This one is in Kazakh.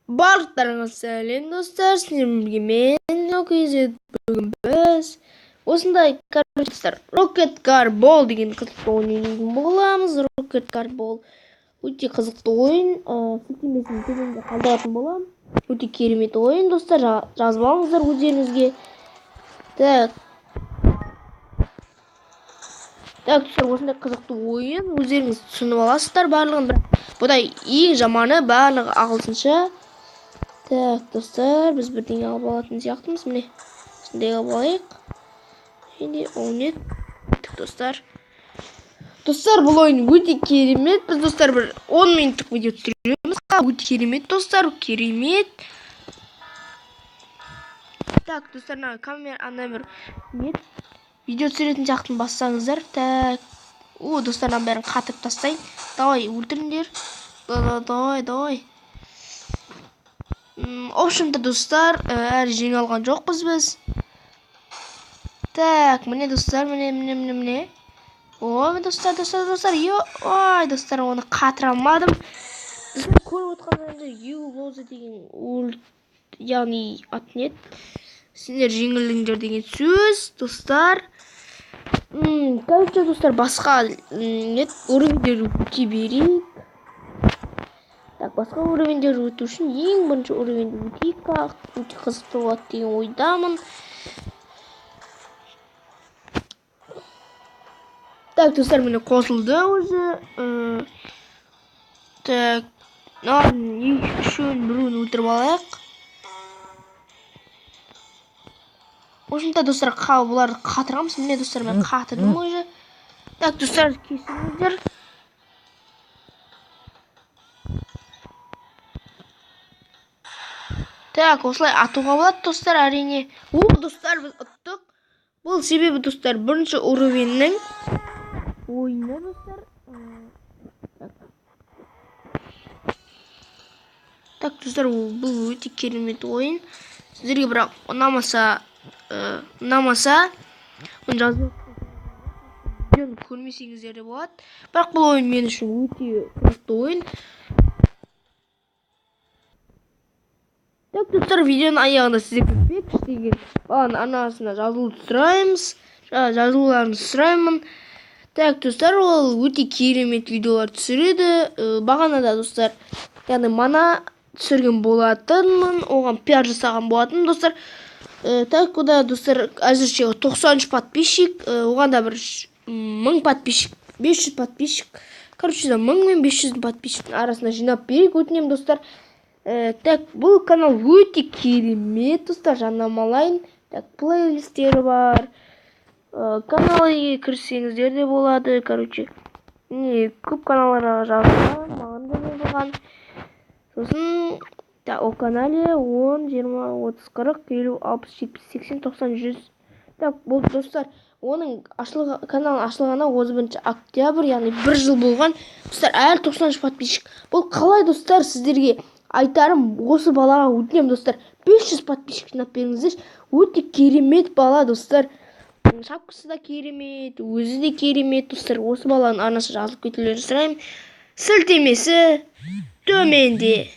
Барлықтарыңыз сәлем достар, сіздермен бірге мен Нокизет. Бүгін біз осындай достар Rocket Car Ball деген қызықты ойнайтын боламыз. Rocket Car Ball өте қызықты ойын, сілтемесін төменде қалдыратын боламын. Өте керемет ойын достар, жазып алыңыздар өздеріңізге. Так достар, осындай қызықты ойын өздеріңіз түсініп аласыздар барлығын, бірақ бұдай ең жаманы барлығы ағылшынша. Так достар, біз бірдеңе алып алатын сияқтымыз. Міне осындай алып алайық. Енді ойнайық достар. Достар, бұл ойын өте керемет. Біз достар бір 10 минуттық видео түсіреміз. Өте керемет достар, керемет. Так достар, камера бір видео түсіретін сияқтын бассаңыздар. Так, достардан бәрін қатырып тастайын. Давай, өлтіріңдер. Давай. Общем-то достар, әлі жеңе алған жоқпыз біз. Так, міне достар, міне. Ой, достар. Ой, достар, оны қатыра алмадым. Біздің көріп отқандарыңызда Юлоза деген яғни атын еді. Сендер жеңілдіңдер деген сөз, достар. Короче, достар, басқа уровендер өте берейік. Так, басқа уровендер өту үшін ең бірінші уровенді өтейік. Өте қызықты болады деген ойдамын. Так, достар, міне қосылды өзі. Так, үшеуін біреуін өлтіріп алайық. Осында достар, бұларды қатырамыз. Міне достар, мен қатырдым өзі. Так, достар, кесіңіздер. Так, осылай атуға болады достар, әрине. Достар, біз ұттық. Бұл себебі достар, бірінші уровеннің ойыны достар. Так, достар, бұл өте керемет ойын. Сіздерге бірақ ұнамаса, оны жазып видеоны көрмесеңіздер де болады. Бірақ бұл ойын мен үшін өте қызықты ойын. Так, достар, видеоның аяғында сіздерге Бекш деген баланың анасына жазылуларын сұраймын. Так, достар, ол өте керемет видеолар түсіреді. Бағанада достар, яғни мана түсірген болатынмын, оған пиар жасаған болатын достар. Так, ода достар, әзірше 90 подписчик, оған да бір 1000 подписчик, 500 подписчик. Короче, 1000 мен 500 подписчиктің арасында жинап берейік, өтінем достар. Так, бұл канал өте керемет достар, жарнамалайын. Так, плейлисттері бар. Каналға кірсеңіздер де болады. Короче, көп каналдарға жазылған, маған да болған. Сосын, о канале 10, 20, 30, 40, 50, 60, 70, 80, 90, 100. Так, бұл достар, оның каналын ашылғана 31 октябрь, яғни 1 жыл болған. Достар, әлі 90 подписчик. Бұл қалай достар, сіздерге айтарым, осы балаға өтінем достар, 500 подписчик жинап беріңіздер. Өте керемет бала достар. Шапкасы да керемет, өзі де керемет достар. Осы баланың анасы жазылып кетулерін сұраймын. Сілтемесі төменде.